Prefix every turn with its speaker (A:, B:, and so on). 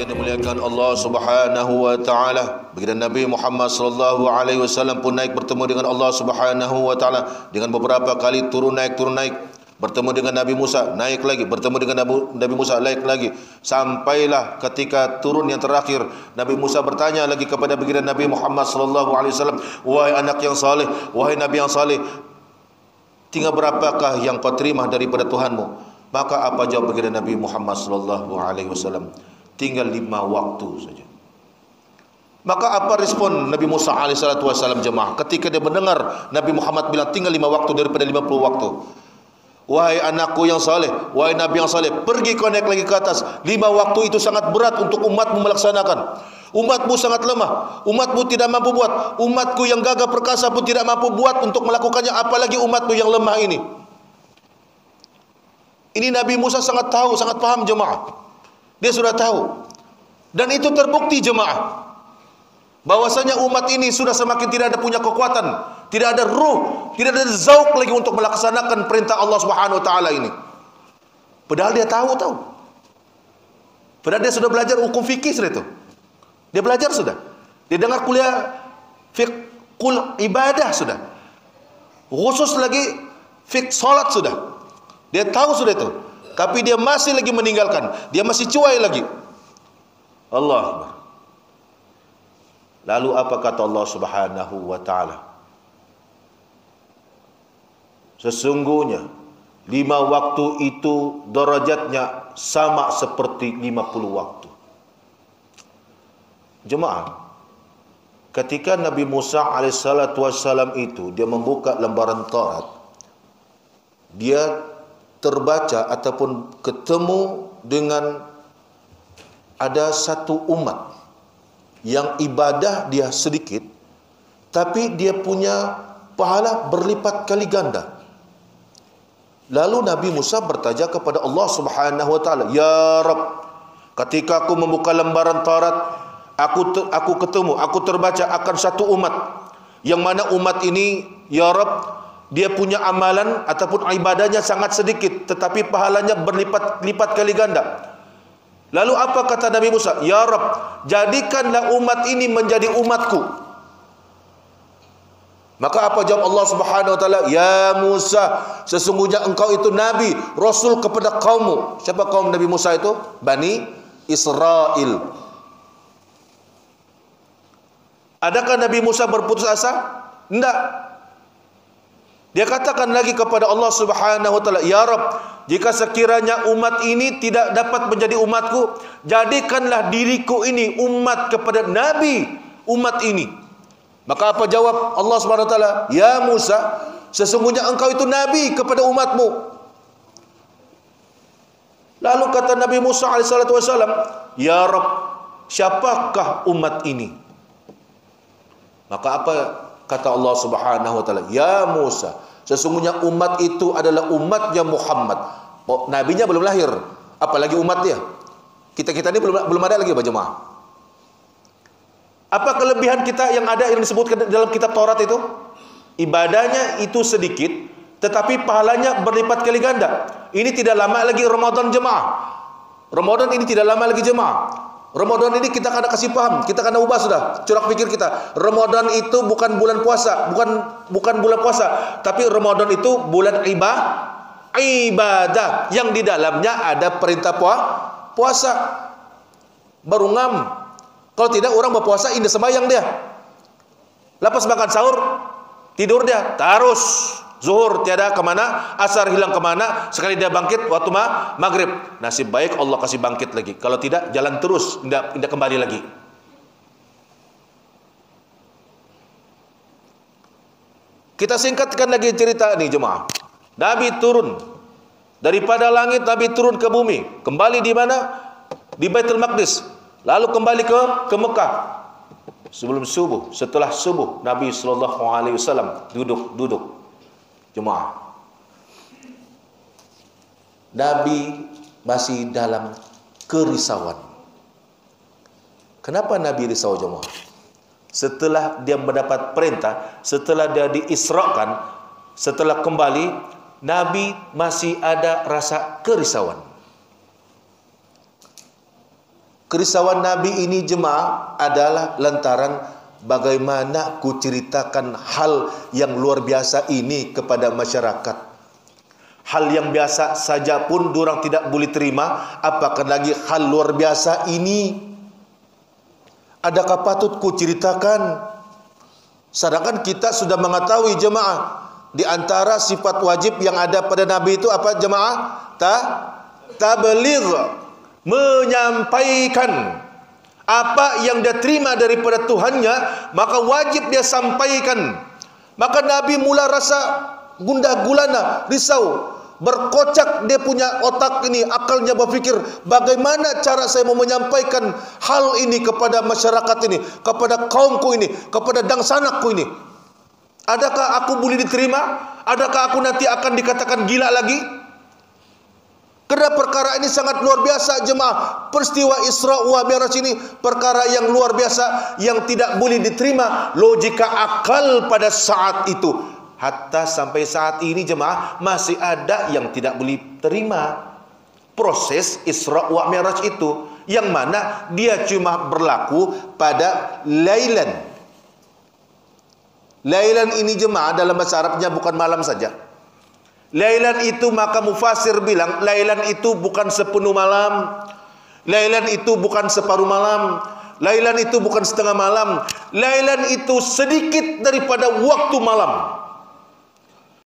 A: yang dimuliakan Allah Subhanahu wa taala, baginda Nabi Muhammad sallallahu alaihi wasallam pun naik bertemu dengan Allah Subhanahu wa taala dengan beberapa kali turun naik, bertemu dengan Nabi Musa, naik lagi, bertemu dengan Nabi Musa, naik lagi, sampailah ketika turun yang terakhir Nabi Musa bertanya lagi kepada baginda Nabi Muhammad sallallahu alaihi wasallam, wahai anak yang saleh, wahai nabi yang saleh, tinggal berapakah yang kau terima daripada Tuhanmu? Maka apa jawab baginda Nabi Muhammad sallallahu alaihi wasallam? Tinggal 5 waktu saja. Maka apa respon Nabi Musa alaihi salatu wasallam jemaah ketika dia mendengar Nabi Muhammad bilang tinggal 5 waktu daripada 50 waktu? Wahai anakku yang saleh, wahai nabi yang saleh, pergi kau naik lagi ke atas. 5 waktu itu sangat berat untuk umatmu melaksanakan. Umatmu sangat lemah, umatmu tidak mampu buat, umatku yang gagah perkasa pun tidak mampu buat untuk melakukannya, apalagi umatmu yang lemah ini. Ini Nabi Musa sangat tahu, sangat paham jemaah. Dia sudah tahu. Dan itu terbukti jemaah, bahwasanya umat ini sudah semakin tidak ada punya kekuatan, tidak ada ruh, tidak ada zauk lagi untuk melaksanakan perintah Allah Subhanahu wa taala ini. Padahal dia tahu. Padahal dia sudah belajar hukum fikih sudah itu. Dia belajar sudah. Dia dengar kuliah fiqhul ibadah sudah. Khusus lagi fiqh salat sudah. Dia tahu sudah itu. Tapi dia masih lagi meninggalkan. Dia masih cuai lagi. Allah Akbar. Lalu apa kata Allah Subhanahu wa taala? Sesungguhnya 5 waktu itu derajatnya sama seperti 50 waktu. Jemaah, ketika Nabi Musa alaihissalatu wassalam itu dia membuka lembaran Taurat, dia terbaca ataupun ketemu dengan ada satu umat yang ibadah dia sedikit, tapi dia punya pahala berlipat kali ganda. Lalu Nabi Musa bertanya kepada Allah Subhanahu wa taala, "Ya Rabb, ketika aku membuka lembaran Taurat, aku ketemu, aku terbaca akan satu umat, yang mana umat ini, ya Rabb, dia punya amalan ataupun ibadahnya sangat sedikit, tetapi pahalanya berlipat-lipat kali ganda." Lalu apa kata Nabi Musa? "Ya Rabb, jadikanlah umat ini menjadi umatku." Maka apa jawab Allah Subhanahu wa taala? "Ya Musa, sesungguhnya engkau itu nabi, rasul kepada kaummu." Siapa kaum Nabi Musa itu? Bani Israel. Adakah Nabi Musa berputus asa? Tidak. Dia katakan lagi kepada Allah Subhanahu wa taala, "Ya Rabb, jika sekiranya umat ini tidak dapat menjadi umatku, jadikanlah diriku ini umat kepada nabi umat ini." Maka apa jawab Allah Subhanahu wa taala? "Ya Musa, sesungguhnya engkau itu nabi kepada umatmu." Lalu kata Nabi Musa alaihissalatu wassalam, "Ya Rabb, siapakah umat ini?" Maka apa kata Allah Subhanahu wa taala? "Ya Musa, sesungguhnya umat itu adalah umatnya Muhammad." Oh, nabinya belum lahir, apalagi umat dia. Kita ini belum ada lagi, jemaah. Apa kelebihan kita yang ada yang disebutkan dalam kitab Taurat itu? Ibadahnya itu sedikit, tetapi pahalanya berlipat kali ganda. Ini tidak lama lagi Ramadan jemaah. Ramadan ini tidak lama lagi jemaah. Ramadan ini kita kena kasih paham, kita kena ubah sudah corak pikir kita. Ramadan itu bukan bulan puasa, bukan bulan puasa, tapi Ramadan itu bulan ibadah yang di dalamnya ada perintah puasa. Baru ngam. Kalau tidak orang berpuasa indah sembahyang dia. Lepas makan sahur tidur dia, terus zuhur tiada kemana, asar hilang kemana, sekali dia bangkit waktu maghrib. Nasib baik Allah kasih bangkit lagi. Kalau tidak jalan terus, tidak kembali lagi. Kita singkatkan lagi cerita ini jemaah. Nabi turun daripada langit, Nabi turun ke bumi. Kembali di mana? Di Baitul Maqdis. Lalu kembali ke Mekah. Sebelum subuh, setelah subuh Nabi sallallahu alaihi wasallam duduk. Jemaah, Nabi masih dalam kerisauan. Kenapa Nabi risau jemaah? Setelah dia mendapat perintah, setelah dia diisrakan, setelah kembali, Nabi masih ada rasa kerisauan. Kerisauan Nabi ini jemaah adalah lantaran bagaimana ku ceritakan hal yang luar biasa ini kepada masyarakat. Hal yang biasa saja pun dorang tidak boleh terima, apakah lagi hal luar biasa ini. Adakah patut ku ceritakan? Sedangkan kita sudah mengetahui jemaah, di antara sifat wajib yang ada pada Nabi itu apa jemaah? Tabligh, menyampaikan apa yang dia terima daripada Tuhannya, maka wajib dia sampaikan. Maka Nabi mula rasa gundah gulana, risau, berkocak dia punya otak ini, akalnya berfikir, bagaimana cara saya mau menyampaikan hal ini kepada masyarakat ini, kepada kaumku ini, kepada dangsanakku ini. Adakah aku boleh diterima? Adakah aku nanti akan dikatakan gila lagi? Kerana perkara ini sangat luar biasa jemaah. Peristiwa Isra wa Mi'raj ini perkara yang luar biasa, yang tidak boleh diterima logika akal pada saat itu. Hatta sampai saat ini jemaah masih ada yang tidak boleh terima proses Isra wa Mi'raj itu, yang mana dia cuma berlaku pada lailan. Lailan ini jemaah dalam bahasa Arabnya bukan malam saja. Lailan itu maka mufasir bilang lailan itu bukan sepenuh malam, lailan itu bukan separuh malam, lailan itu bukan setengah malam, lailan itu sedikit daripada waktu malam.